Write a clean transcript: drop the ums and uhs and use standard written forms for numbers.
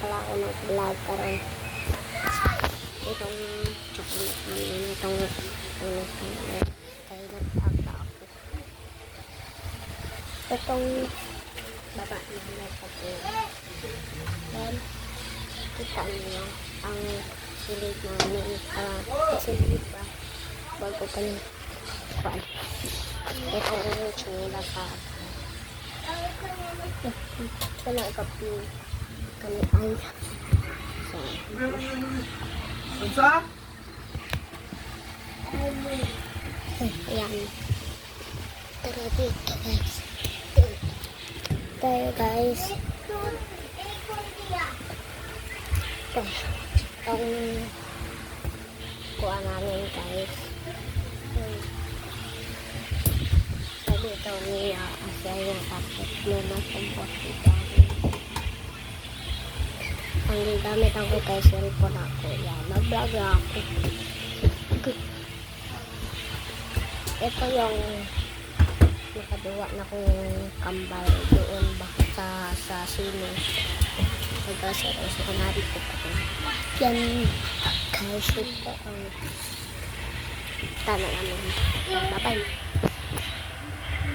pala ako nag-vlog karon. Itong chocolate namin, itong kaya nag-aga ako. Itong baba na pati. Then, kita niyo ang silid namin. Silid ba? Bago pa niyo. Itong chunila pa. Wala kapi kami ay so ayan tara dito guys tayo guys ang kuha namin guys sabi ito niya asya yung tapos lumas ang hospital. Ang gamit ako kay cellphone ako. Yan, mag-vlog ako. Ito yung nakaduwa na kong kambal doon ba sa sino. Nag-asya ko narito pa ko. Yan, guys, ito ang tana namin. Bye-bye.